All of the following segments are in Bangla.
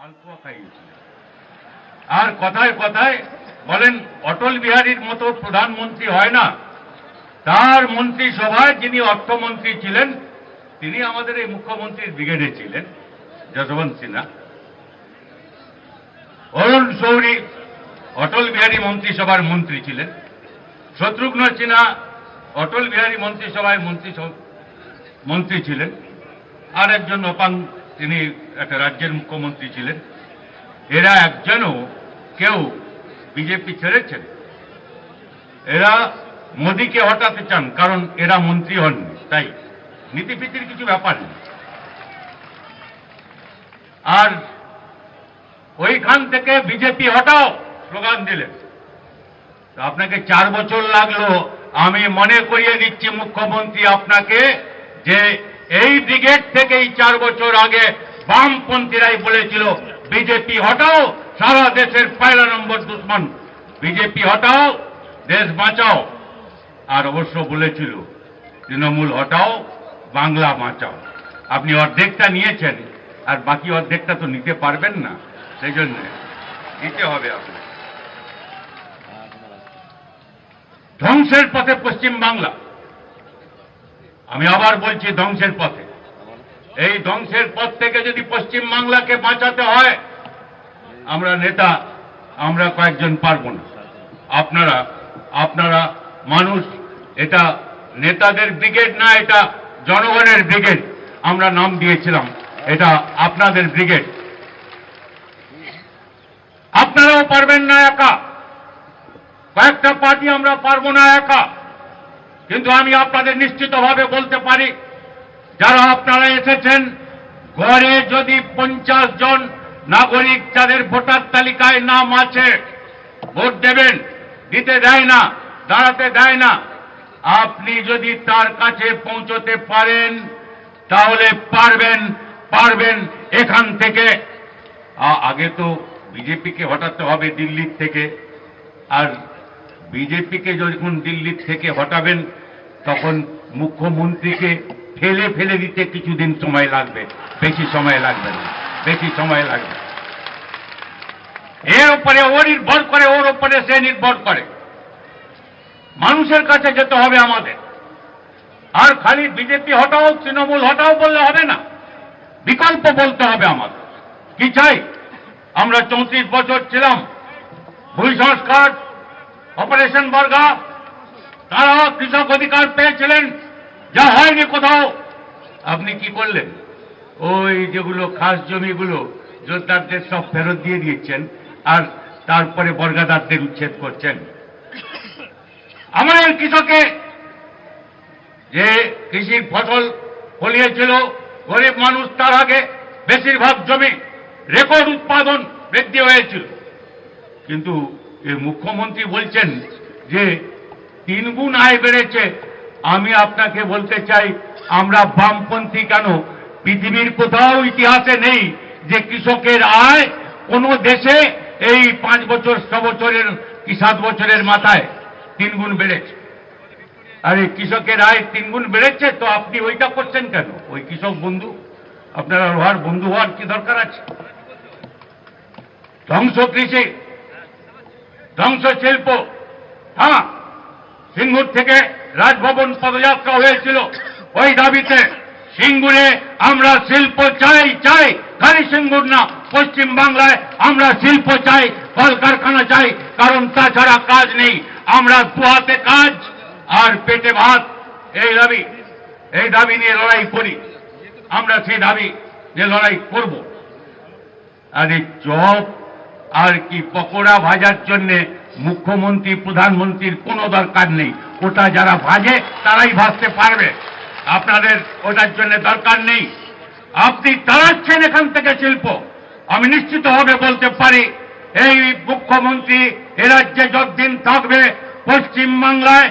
মালপোয়া খাইয়েছিলেন। আর কথায় কথায় বলেন অটল বিহারীর মতো প্রধানমন্ত্রী হয় না, তার মন্ত্রিসভায় যিনি অর্থমন্ত্রী ছিলেন তিনি আমাদের এই মুখ্যমন্ত্রীর ব্রিগেডে ছিলেন, যশবন্ত সিনহা। অরুণ শৌরী অটল বিহারী মন্ত্রিসভার মন্ত্রী ছিলেন, শত্রুঘ্ন সিনহা অটল বিহারী মন্ত্রিসভায় মন্ত্রী ছিলেন, আর একজন অপাং তিনি একটা রাজ্যের মুখ্যমন্ত্রী ছিলেন। এরা একজনও কেউ বিজেপি ছেড়েছেন? এরা মোদীকে হটাতে চান, কারণ এরা মন্ত্রী হননি, তাই নীতিফিতির কিছু ব্যাপার নেই। আর ওইখান থেকে বিজেপি হটাও স্লোগান দিলেন। আপনাকে 4 বছর লাগলো। আমি মনে করিয়ে দিচ্ছি মুখ্যমন্ত্রী আপনাকে যে এই ব্রিগেড থেকেই 4 বছর আগে বামপন্থীরাই বলেছিল বিজেপি হটাও, সারা দেশের পয়লা নম্বর দুশ্মন বিজেপি হটাও, দেশ বাঁচাও। আর অবশ্য বলেছিল তৃণমূল হটাও, বাংলা বাঁচাও। আপনি অর্ধেকটা নিয়েছেন, আর বাকি অর্ধেকটা তো নিতে পারবেন না, সেই জন্য নিতে হবে আপনাকে। ধ্বংসের পথে পশ্চিম বাংলা, আমি আবার বলছি ধ্বংসের পথে। এই ধ্বংসের পথ থেকে যদি পশ্চিম বাংলাকে বাঁচাতে হয়, আমরা নেতা, আমরা কয়েকজন পারব না। আপনারা মানুষ, এটা নেতাদের ব্রিগেড না, এটা জনগণের ব্রিগেড। আমরা নাম দিয়েছিলাম, এটা আপনাদের ব্রিগেড। আপনারাও পারবেন না একা, কয়েকটা পার্টি আমরা পারবো না একা। কিন্তু আমি আপনাদের নিশ্চিতভাবে বলতে পারি, যারা আপনারা এসেছেন, গড়ে যদি 50 জন নাগরিক যাদের ভোটার তালিকায় নাম আছে, ভোট দেবেন, দিতে দেয় না, দাঁড়াতে দেয় না, আপনি যদি তার কাছে পৌঁছতে পারেন তাহলে পারবেন এখান থেকে। আগে তো বিজেপিকে হটাতে হবে দিল্লির থেকে, আর বিজেপিকে যখন দিল্লির থেকে হটাবেন তখন মুখ্যমন্ত্রীকে ফেলে দিতে কিছুদিন সময় লাগবে, বেশি সময় লাগবে না, বেশি সময় লাগবে। এর উপরে ও নির্ভর করে, ওর উপরে সে নির্ভর করে। মানুষের কাছে যেতে হবে আমাদের। আর খালি বিজেপি হটাও, তৃণমূল হটাও বললে হবে না, বিকল্প বলতে হবে আমাদের। কি চাই? আমরা 34 বছর ছিলাম, ভূমি সংস্কার, অপারেশন বর্গা, তারা কৃষক অধিকার পেয়েছিলেন, যা হয়নি কোথাও। আপনি কি করলেন? ওই যেগুলো খাস জমিগুলো জোরদারদের সব ফেরত দিয়ে দিয়েছেন, আর তারপরে বর্গাদারদের উচ্ছেদ করছেন। আমাদের কৃষকে যে কৃষির ফসল ফলিয়েছিল, গরিব মানুষ তার আগে বেশিরভাগ জমি রেকর্ড উৎপাদন বৃদ্ধি হয়েছিল। কিন্তু এই মুখ্যমন্ত্রী বলছেন যে 3 গুণ আয় বেড়েছে। আমি আপনাকে বলতে চাই, আমরা বামপন্থী কেন, পৃথিবীর কোথাও ইতিহাসে নেই যে কৃষকের আয় কোন দেশে এই 5 বছর 6 বছরের কি 7 বছরের মাথায় 3 গুণ বেড়েছে। আর এই কৃষকের আয় 3 গুণ বেড়েছে, তো আপনি ওইটা করছেন কেন? ওই কৃষক বন্ধু, আপনারা হওয়ার বন্ধু হওয়ার কি দরকার আছে? ধ্বংস কৃষি, ধ্বংস শিল্প। হ্যাঁ, সিঙ্গুর থেকে রাজভবন পদযাত্রা হয়েছিল ওই দাবিতে। সিঙ্গুরে আমরা শিল্প চাই, খালি সিঙ্গুর না, পশ্চিম বাংলায় আমরা শিল্প চাই, কলকারখানা চাই, কারণ তাছাড়া কাজ নেই। আমরা 2 হাতে কাজ আর পেটে ভাত, এই দাবি নিয়ে লড়াই করি। আমরা সেই দাবি নিয়ে লড়াই করব। আর এই চপ আর কি পকোড়া ভাজার জন্যে মুখ্যমন্ত্রী, প্রধানমন্ত্রীর কোনো দরকার নেই। ওটা যারা ভাজে তারাই ভাজতে পারবে, আপনাদের ওটার জন্য দরকার নেই। আপনি তাড়াচ্ছেন এখান থেকে শিল্প। আমি নিশ্চিতভাবে বলতে পারি, এই মুখ্যমন্ত্রী এ রাজ্যে যতদিন থাকবে, পশ্চিম বাংলায়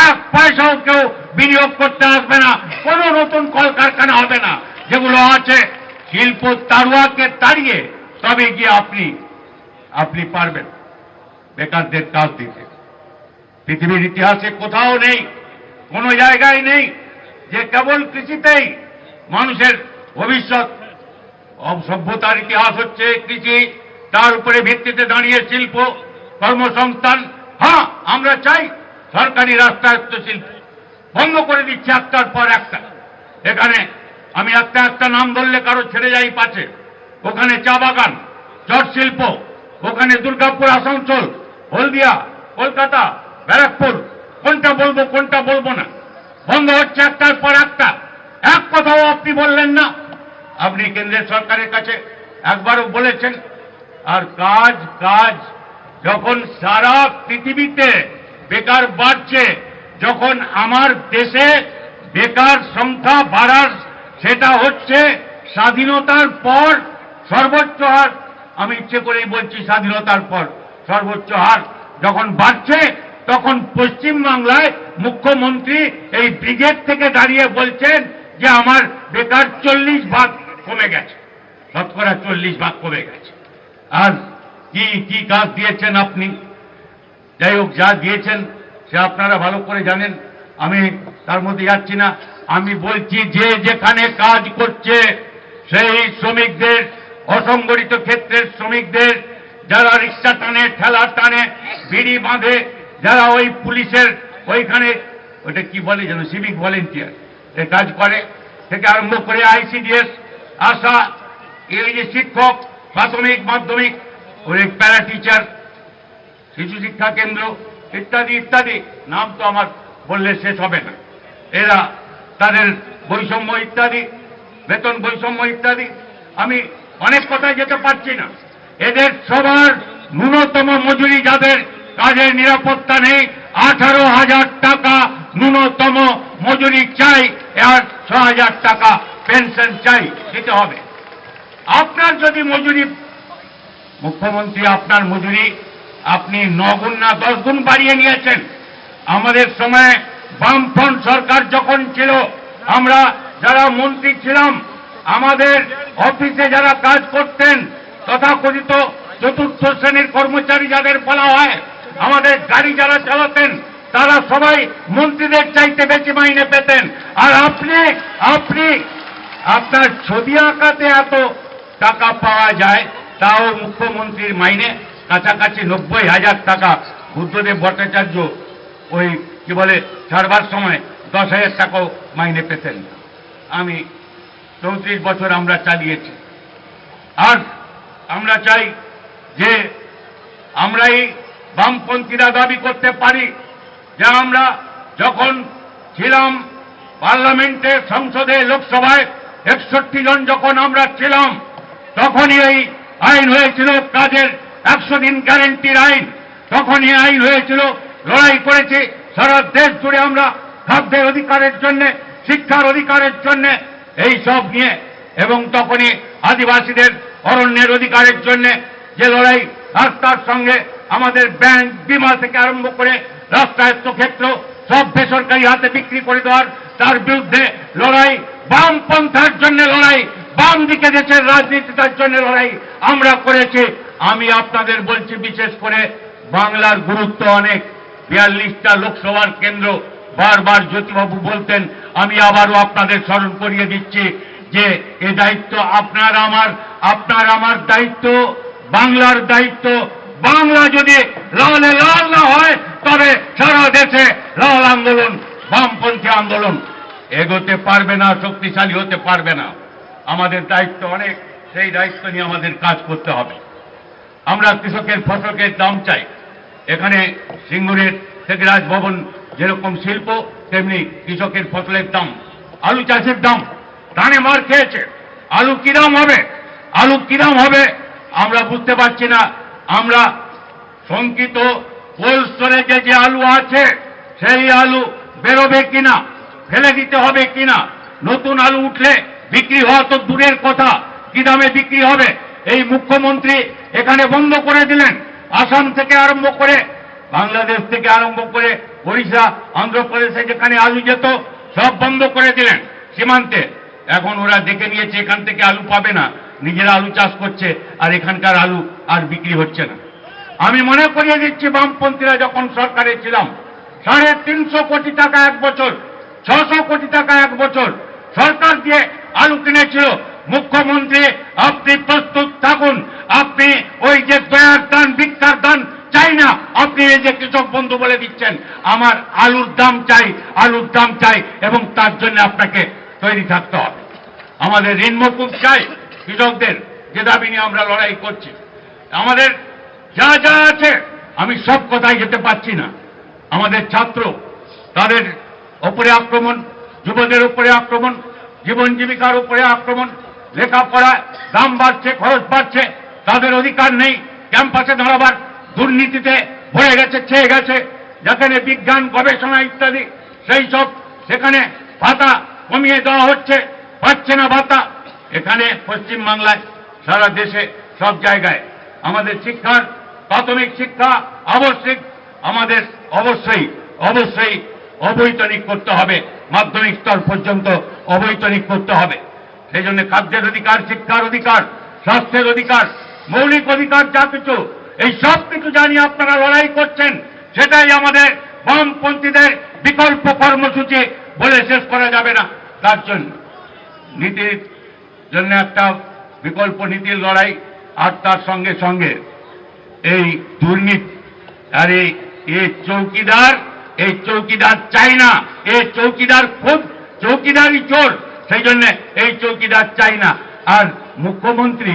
1 পয়সাও কেউ বিনিয়োগ করতে আসবে না, কোনো নতুন কলকারখানা হবে না। যেগুলো আছে শিল্প তাড়ুয়াকে তাড়িয়ে তবে গিয়ে আপনি পারবেন বেকারদের কাজ দিতে। পৃথিবীর ইতিহাসে কোথাও নেই, কোনো জায়গায় নেই যে কেবল কৃষিতেই মানুষের ভবিষ্যৎ সভ্যতার ইতিহাস হচ্ছে কৃষি, তার উপরে ভিত্তিতে দাঁড়িয়ে শিল্প, কর্মসংস্থান। হ্যাঁ, আমরা চাই সরকারি রাষ্ট্রায়ত্ত শিল্প বন্ধ করে দিচ্ছে একটার পর একটা। এখানে আমি একটা নাম ধরলে কারো ছেড়ে যাই পাচ্ছে। ওখানে চা বাগান, চট শিল্প, ওখানে দুর্গাপুর, আসানসোল, হলদিয়া, কলকাতা, ব্যারাকপুর, কোনটা বলবো কোনটা বলবো না, বন্ধ হচ্ছে একটার পর একটা। এক কথাও আপনি বললেন না। আপনি কেন্দ্রের সরকারের কাছে একবারও বলেছেন? আর কাজ কাজ, যখন সারা পৃথিবীতে বেকার বাড়ছে, যখন আমার দেশে বেকার সংখ্যা বাড়ার সেটা হচ্ছে স্বাধীনতার পর সর্বোচ্চ হার। আমি ইচ্ছে করেই বলছি স্বাধীনতার পর সর্বোচ্চ হার যখন বাড়ছে, তখন পশ্চিমবাংলায় মুখ্যমন্ত্রী এই ব্রিগেড থেকে দাঁড়িয়ে বলছেন যে আমার বেকার 40% কমে গেছে, শতকরা 40% কমে গেছে। আর কি কাজ দিয়েছেন আপনি? যাই হোক, যা দিয়েছেন সে আপনারা ভালো করে জানেন, আমি তার মধ্যে যাচ্ছি না। আমি বলছি যে যেখানে কাজ করছে সেই শ্রমিকদের, অসংগঠিত ক্ষেত্রের শ্রমিকদের, যারা রিক্সা টানে, ঠেলা টানে, বিড়ি বাঁধে, যারা ওই পুলিশের ওইখানে ওটা কি বলে যেন, সিভিক ভলেন্টিয়ার এ কাজ করে, থেকে আরম্ভ করে আইসিডিএস, আশা, এই যে শিক্ষক, প্রাথমিক মাধ্যমিক, ওই প্যারা টিচার, শিশু শিক্ষা কেন্দ্র ইত্যাদি ইত্যাদি, নাম তো আমার বললে শেষ হবে না। এরা তাদের বৈষম্য ইত্যাদি, বেতন বৈষম্য ইত্যাদি, আমি অনেক কথায় যেতে পারছি না। এদের সবার ন্যূনতম মজুরি, যাদের কাজের নিরাপত্তা নেই, 18,000 টাকা ন্যূনতম মজুরি চাই, আর 6,000 টাকা পেনশন চাই, দিতে হবে। আপনার যদি মজুরি, মুখ্যমন্ত্রী আপনার মজুরি আপনি 9 গুণ না 10 গুণ বাড়িয়ে নিয়েছেন। আমাদের সময় বামফ্রন্ট সরকার যখন ছিল, আমরা যারা মন্ত্রী ছিলাম, আমাদের অফিসে যারা কাজ করতেন, তথাকথিত চতুর্থ শ্রেণীর কর্মচারী যাদের বলা হয়, আমাদের গাড়ি যারা চালাতেন, তারা সবাই মন্ত্রীদের চাইতে বেশি মাইনে পেতেন। আর আপনি আপনার ছবি আঁকাতে এত টাকা পাওয়া যায়, তাও মুখ্যমন্ত্রীর মাইনে কাছাকাছি 90,000 টাকা। বুদ্ধদেব ভট্টাচার্য ওই কি বলে ছাড়বার সময় 10,000 টাকাও মাইনে পেতেন। আমি 34 বছর আমরা চালিয়েছি। আর আমরা চাই যে আমরাই বামপন্থীরা দাবি করতে পারি যে আমরা যখন ছিলাম পার্লামেন্টে, সংসদে, লোকসভায় 61 জন যখন আমরা ছিলাম, তখনই এই আইন হয়েছিল কাজের 100 দিন গ্যারেন্টির আইন। তখনই আইন হয়েছিল, লড়াই করেছি সারা দেশ জুড়ে আমরা খাদ্যের অধিকারের জন্য, শিক্ষার অধিকারের জন্য, এই সব নিয়ে। এবং তখনই আদিবাসীদের অরণ্যের অধিকারের জন্য যে লড়াই, রাস্তার সঙ্গে আমাদের ব্যাংক, বিমা থেকে আরম্ভ করে রাষ্ট্রায়ত্ত ক্ষেত্র সব বেসরকারি হাতে বিক্রি করে দেওয়ার, তার বিরুদ্ধে লড়াই, বামপন্থার জন্য লড়াই, বাম দিকে দেশের রাজনীতিটার জন্য লড়াই আমরা করেছি। আমি আপনাদের বলছি, বিশেষ করে বাংলার গুরুত্ব অনেক। 42টা লোকসভার কেন্দ্র, বারবার জ্যোতিবাবু বলতেন, আমি আবারও আপনাদের স্মরণ করিয়ে দিচ্ছি যে এ দায়িত্ব আপনার আমার দায়িত্ব, বাংলার দায়িত্ব। বাংলা যদি লালে লাল না হয়, তবে সারা দেশে লাল আন্দোলন, বামপন্থী আন্দোলন এগোতে পারবে না, শক্তিশালী হতে পারবে না। আমাদের দায়িত্ব অনেক, সেই দায়িত্ব নিয়ে আমাদের কাজ করতে হবে। আমরা কৃষকের ফসলের দাম চাই। এখানে সিঙ্গুরের থেকে রাজভবন যেরকম শিল্প, তেমনি কৃষকের ফসলের দাম, আলু চাষের দাম ধানে মার খেয়েছে। আলু কি দাম হবে? আমরা বুঝতে পারছি না। আমরা শঙ্কিত কোল্ড স্টোরেজে যে আলু আছে, সেই আলু বেরোবে কিনা, ফেলে দিতে হবে কিনা, নতুন আলু উঠলে বিক্রি হওয়া তো দূরের কথা, কি দামে বিক্রি হবে? এই মুখ্যমন্ত্রী এখানে বন্ধ করে দিলেন। আসাম থেকে আরম্ভ করে, বাংলাদেশ থেকে আরম্ভ করে, ওড়িশা, অন্ধ্রপ্রদেশে যেখানে আলু যেত, সব বন্ধ করে দিলেন সীমান্তে। এখন ওরা দেখে নিয়েছে এখান থেকে আলু পাবে না, নিজেরা আলু চাষ করছে, আর এখানকার আলু আর বিক্রি হচ্ছে না। আমি মনে করিয়ে দিচ্ছি, বামপন্থীরা যখন সরকারে ছিলাম, 350 কোটি টাকা এক বছর, 600 কোটি টাকা এক বছর সরকার দিয়ে আলু কিনেছিল। মুখ্যমন্ত্রী আপনি প্রস্তুত থাকুন। আপনি ওই যে দয়ার দান ভিক্ষার দান চাই না, আপনি এই যে কৃষক বন্ধু বলে দিচ্ছেন, আমার আলুর দাম চাই, আলুর দাম চাই, এবং তার জন্য আপনাকে তৈরি থাকতে হবে। আমাদের ঋণ মকুব চাই, কৃষকদের যে দাবি নিয়ে আমরা লড়াই করছি। আমাদের যা যা আছে, আমি সব কথায় যেতে পারছি না। আমাদের ছাত্র, তাদের উপরে আক্রমণ, যুবদের উপরে আক্রমণ, জীবন জীবিকার উপরে আক্রমণ, লেখাপড়ায় দাম বাড়ছে, খরচ বাড়ছে, তাদের অধিকার নেই ক্যাম্পাসে দাঁড়াবার, দুর্নীতিতে ভরে গেছে, ছেয়ে গেছে। যেখানে বিজ্ঞান গবেষণা ইত্যাদি সেই সব, সেখানে ভাতা কমিয়ে দেওয়া হচ্ছে, পাচ্ছে না ভাতা। এখানে পশ্চিমবাংলায়, সারা দেশে, সব জায়গায় আমাদের শিক্ষার, প্রাথমিক শিক্ষা আবশ্যিক, আমাদের অবশ্যই অবশ্যই অবৈতনিক করতে হবে, মাধ্যমিক স্তর পর্যন্ত অবৈতনিক করতে হবে। সেই জন্য খাদ্যের অধিকার, শিক্ষার অধিকার, স্বাস্থ্যের অধিকার, মৌলিক অধিকার, যা কিছু, এই সব কিছু জানিয়ে আপনারা লড়াই করছেন, সেটাই আমাদের বামপন্থীদের বিকল্প কর্মসূচি বলে শেষ করা যাবে না। তার জন্য নীতির জন্য একটা বিকল্প নীতির লড়াই, আর তার সঙ্গে সঙ্গে এই দুর্নীতি। আর এই চৌকিদার চাই না, এই চৌকিদার খুব চৌকিদারই চোর, সেই জন্য এই চৌকিদার চাই না। আর মুখ্যমন্ত্রী,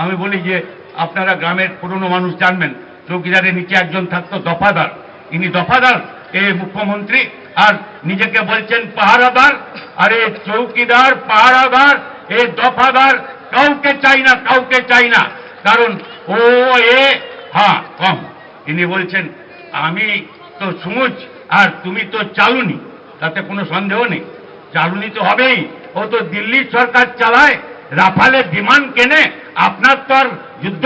আমি বলি যে আপনারা গ্রামের পুরনো মানুষ জানবেন, চৌকিদারের নিচে একজন থাকতো দফাদার, ইনি দফাদার, এই মুখ্যমন্ত্রী, আর নিজেকে বলছেন পাহারাদার। আর এই চৌকিদার, পাহারাদার, এই দফাদার কাউকে চাই না, কাউকে চাই না। কারণ ও কম, ইনি বলছেন আমি তো সুমুচ আর তুমি তো চালুনি, তাতে কোনো সন্দেহ নেই, চালুনি তো হবেই। ও তো দিল্লির সরকার চালায়, রাফালে বিমান কেনে, আপনার তো আর যুদ্ধ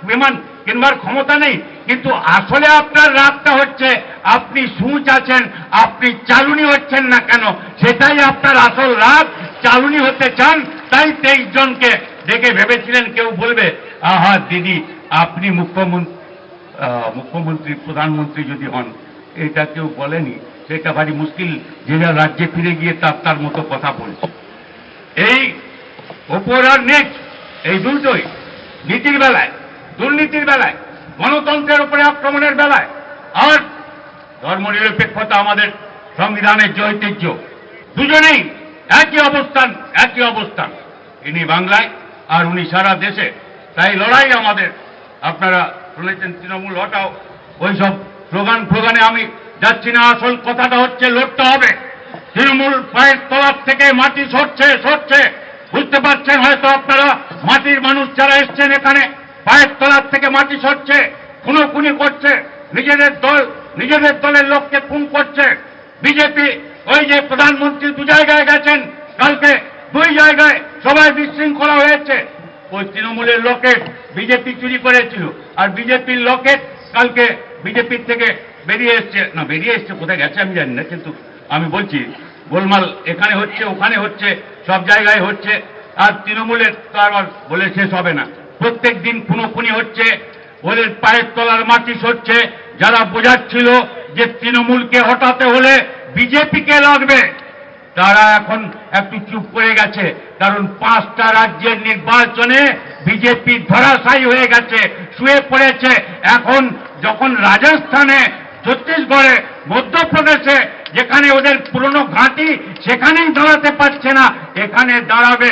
বিমান কিনবার ক্ষমতা নেই। কিন্তু আসলে আপনার রাগটা হচ্ছে, আপনি সুচ আছেন, আপনি চালুনি হচ্ছেন না কেন, সেটাই আপনার আসল রাগ। চালুনি হতে চান, তাই 23 জনকে ডেকে ভেবেছিলেন কেউ বলবে আহা দিদি আপনি মুখ্যমন্ত্রী প্রধানমন্ত্রী যদি হন। এটা কেউ বলেনি, সেটা ভারী মুশকিল, যে যার রাজ্যে ফিরে গিয়ে তার মতো কথা বলছে। এই ওপর আর নিচ, এই দুটোই, নীতির বেলায়, দুর্নীতির বেলায়, গণতন্ত্রের উপরে আক্রমণের বেলায়, আর ধর্মনিরপেক্ষতা আমাদের সংবিধানের যে ঐতিহ্য, দুজনেই একই অবস্থান, একই অবস্থান। ইনি বাংলায় আর উনি সারা দেশে, তাই লড়াই আমাদের। আপনারা শুনেছেন তৃণমূল হটাও, ওইসব স্লোগানে আমি যাচ্ছি না। আসল কথাটা হচ্ছে লড়তে হবে। তৃণমূল পায়ের তলার থেকে মাটি সরছে, বুঝতে পারছেন হয়তো আপনারা, মাটির মানুষ যারা এসছেন এখানে, পায়ের তলার থেকে মাটি সরছে, খুনোখুনি করছে, নিজেদের দলের লোককে খুন করছে। বিজেপি, ওই যে প্রধানমন্ত্রী 2 জায়গায় গেছেন, কালকে 2 জায়গায় সবাই বিশৃঙ্খলা হয়েছে। ওই তৃণমূলের লকেট বিজেপি চুরি করেছিল, আর বিজেপির লকেট কালকে বিজেপির থেকে বেরিয়ে এসছে, কোথায় গেছে আমি জানি না, কিন্তু আমি বলছি গোলমাল এখানে হচ্ছে, ওখানে হচ্ছে, সব জায়গায় হচ্ছে। আর তৃণমূলের তো আবার বলে শেষ হবে না, প্রত্যেক দিন খুনোখুনি হচ্ছে, ওদের পায়ের তলার মাটি সরছে। যারা বোঝাচ্ছিল যে তৃণমূলকে হটাতে হলে বিজেপিকে লাগবে, তারা এখন একটু চুপ করে গেছে। কারণ 5টা রাজ্যের নির্বাচনে বিজেপি ধরাশায়ী হয়ে গেছে, শুয়ে পড়েছে। এখন যখন রাজস্থানে, ছত্তিশগড়ে, মধ্যপ্রদেশে, যেখানে ওদের পুরনো ঘাঁটি, সেখানেই দাঁড়াতে পারছে না, এখানে দাঁড়াবে।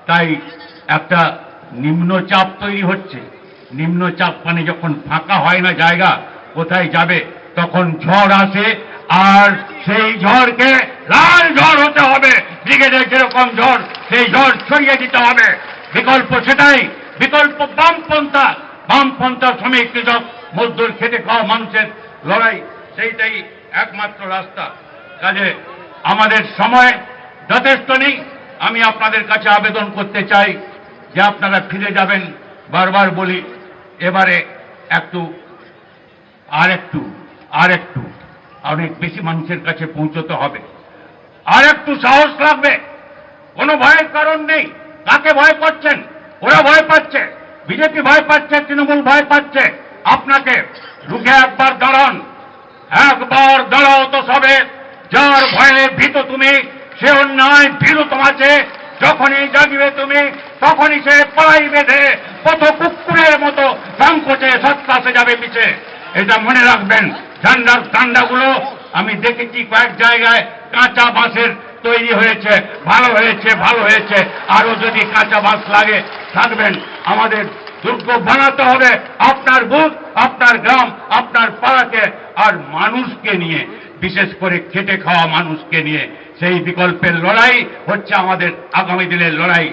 তাই একটা নিম্নচাপ তৈরি হচ্ছে। নিম্নচাপ মানে যখন ফাঁকা হয় না জায়গা, কোথায় যাবে, তখন ঝড় আসে, আর সেই ঝড়কে লাল ঝড় হতে হবে। ব্রিগেডের যেরকম ঝড়, সেই ঝড় ছড়িয়ে দিতে হবে। বিকল্প সেটাই, বিকল্প বামপন্থা, শ্রমিক, কৃষক, মজদুর, খেটে খাওয়া মানুষের লড়াই, সেইটাই একমাত্র রাস্তা। কাজে আমাদের সময় যথেষ্ট নেই। আমি আপনাদের কাছে আবেদন করতে চাই যে আপনারা ফিরে যাবেন। বারবার বলি, এবারে আর একটু অনেক বেশি মানুষের কাছে পৌঁছতে হবে, আর একটু সাহস লাগবে। কোনো ভয়ের কারণ নেই। কাকে ভয় করছেন? ওরা ভয় পাচ্ছে, বিজেপি ভয় পাচ্ছে, তৃণমূল ভয় পাচ্ছে। আপনাকে রুখে একবার দাঁড়াও তো সবে। যার ভয়ে ভীত তুমি, সে অন্যায় ভীরু তোমাছে যখনই জাগিবে তুমি তখনই সে পালাই বেঁধে পথ কুকুরের মতো সংকোচে সত্তাসে যাবে পিছে। এটা মনে রাখবেন। ঝান্ডার ঠান্ডাগুলো আমি দেখেছি কয়েক জায়গায় কাঁচা বাঁশের তৈরি হয়েছে, ভালো হয়েছে, ভালো হয়েছে। আরো যদি কাঁচা বাঁশ লাগে থাকবেন। আমাদের দুর্গ বানাতে হবে আপনার বুথ, আপনার গ্রাম, আপনার পাড়াকে আর মানুষকে নিয়ে, বিশেষ করে খেটে খাওয়া মানুষকে নিয়ে। সেই বিকল্পের লড়াই হচ্ছে আমাদের আগামী দিনের লড়াই।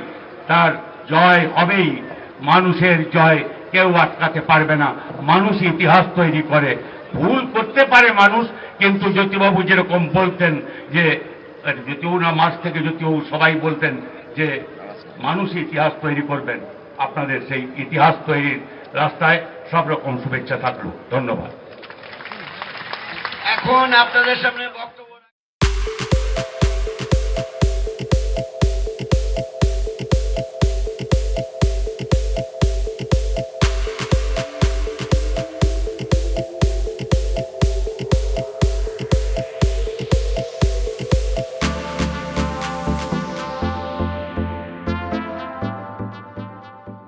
তার জয় হবেই, মানুষের জয় কেউ আটকাতে পারবে না। মানুষ ইতিহাস তৈরি করে। ভুল করতে পারে মানুষ, কিন্তু জ্যোতিবাবু যেরকম বলতেন যে জ্যোতিবাবু না মাস থেকে জ্যোতিবাবু সবাই বলতেন যে মানুষ ইতিহাস তৈরি করবেন। আপনাদের সেই ইতিহাস তৈরির রাস্তায় সব রকম শুভেচ্ছা থাকলো। ধন্যবাদ। এখন আপনাদের সামনে বক্তব্য